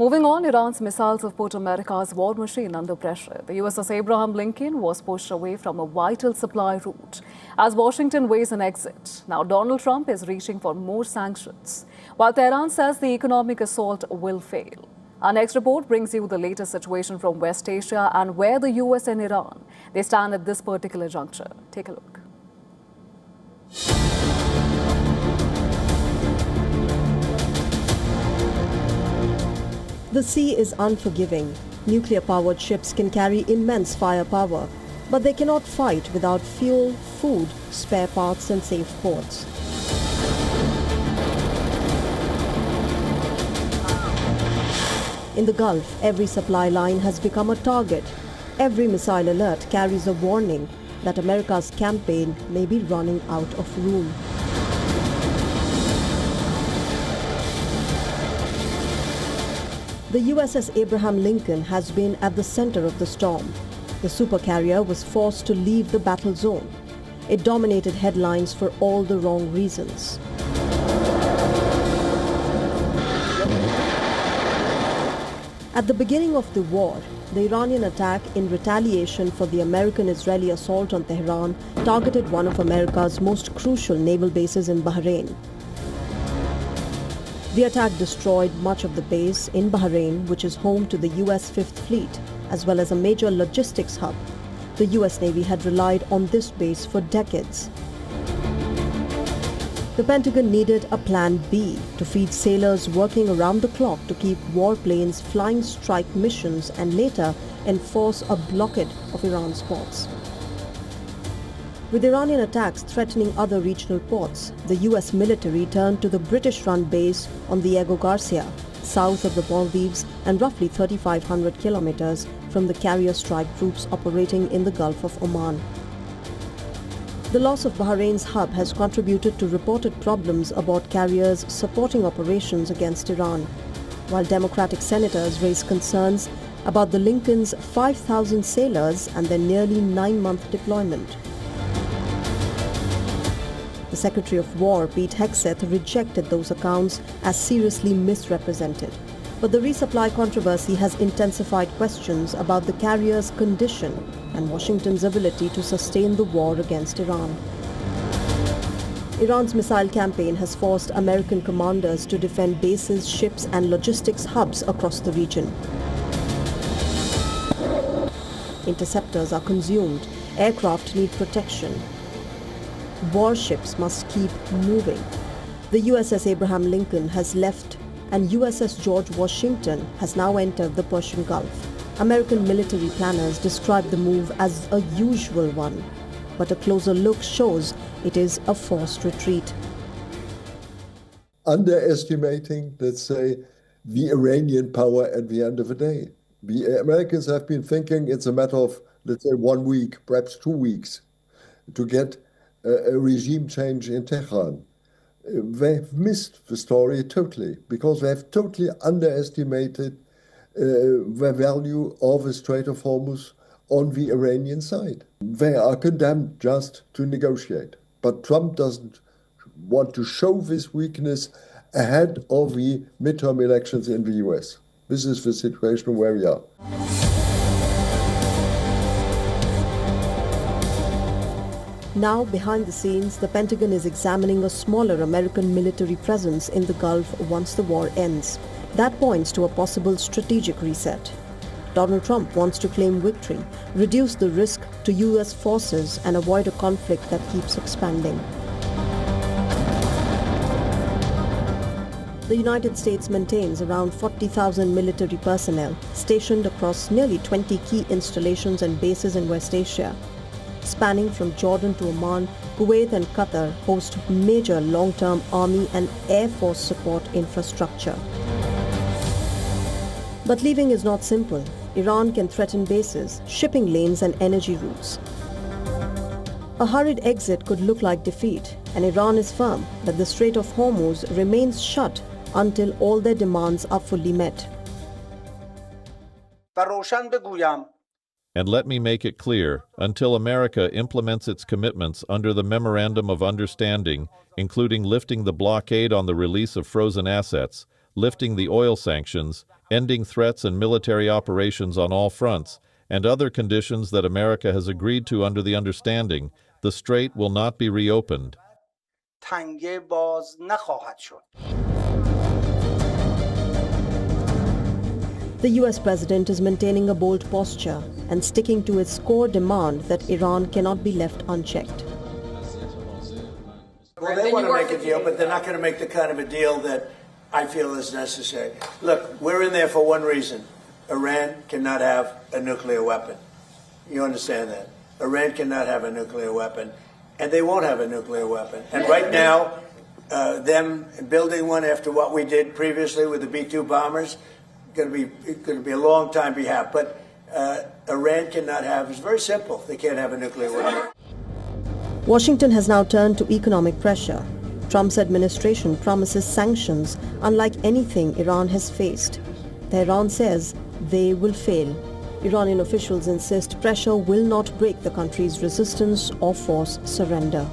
Moving on, Iran's missiles have put America's war machine under pressure. The USS Abraham Lincoln was pushed away from a vital supply route as Washington weighs an exit. Now Donald Trump is reaching for more sanctions, while Tehran says the economic assault will fail. Our next report brings you the latest situation from West Asia and where the US and Iran they stand at this particular juncture. Take a look. The sea is unforgiving. Nuclear-powered ships can carry immense firepower, but they cannot fight without fuel, food, spare parts and safe ports. In the Gulf, every supply line has become a target. Every missile alert carries a warning that America's campaign may be running out of room. The USS Abraham Lincoln has been at the center of the storm. The supercarrier was forced to leave the battle zone. It dominated headlines for all the wrong reasons. At the beginning of the war, the Iranian attack in retaliation for the American-Israeli assault on Tehran targeted one of America's most crucial naval bases in Bahrain. The attack destroyed much of the base in Bahrain, which is home to the US Fifth Fleet, as well as a major logistics hub. The US Navy had relied on this base for decades. The Pentagon needed a Plan B to feed sailors working around the clock to keep warplanes flying strike missions and later enforce a blockade of Iran's ports. With Iranian attacks threatening other regional ports, the US military turned to the British-run base on Diego Garcia, south of the Maldives and roughly 3,500 kilometers from the carrier strike groups operating in the Gulf of Oman. The loss of Bahrain's hub has contributed to reported problems aboard carriers supporting operations against Iran, while Democratic senators raise concerns about the Lincoln's 5,000 sailors and their nearly 9-month deployment. The Secretary of War, Pete Hegseth, rejected those accounts as seriously misrepresented. But the resupply controversy has intensified questions about the carrier's condition and Washington's ability to sustain the war against Iran. Iran's missile campaign has forced American commanders to defend bases, ships and logistics hubs across the region. Interceptors are consumed, aircraft need protection. Warships must keep moving. The USS Abraham Lincoln has left and USS George Washington has now entered the Persian Gulf. American military planners describe the move as a usual one, but a closer look shows it is a forced retreat. Underestimating, let's say, the Iranian power at the end of the day. The Americans have been thinking it's a matter of, let's say, 1 week, perhaps 2 weeks, to get a regime change in Tehran. They've missed the story totally because they have totally underestimated the value of the Strait of Hormuz on the Iranian side. They are condemned just to negotiate. But Trump doesn't want to show this weakness ahead of the midterm elections in the US. This is the situation where we are. Now, behind the scenes, the Pentagon is examining a smaller American military presence in the Gulf once the war ends. That points to a possible strategic reset. Donald Trump wants to claim victory, reduce the risk to US forces and avoid a conflict that keeps expanding. The United States maintains around 40,000 military personnel stationed across nearly 20 key installations and bases in West Asia. Spanning from Jordan to Oman, Kuwait and Qatar host major long-term army and air force support infrastructure. But leaving is not simple. Iran can threaten bases, shipping lanes and energy routes. A hurried exit could look like defeat, and Iran is firm that the Strait of Hormuz remains shut until all their demands are fully met. And let me make it clear, until America implements its commitments under the Memorandum of Understanding, including lifting the blockade on the release of frozen assets, lifting the oil sanctions, ending threats and military operations on all fronts, and other conditions that America has agreed to under the understanding, the strait will not be reopened. تنگه باز نخواهد شد. The US president is maintaining a bold posture and sticking to its core demand that Iran cannot be left unchecked. Well, they want to make a deal, but they're not going to make the kind of a deal that I feel is necessary. Look, we're in there for one reason. Iran cannot have a nuclear weapon. You understand that? Iran cannot have a nuclear weapon, and they won't have a nuclear weapon. And right now, them building one after what we did previously with the B-2 bombers, going to be a long time behalf. But Iran cannot have. It's very simple. They can't have a nuclear weapon. Washington has now turned to economic pressure. Trump's administration promises sanctions unlike anything Iran has faced. Tehran says they will fail. Iranian officials insist pressure will not break the country's resistance or force surrender.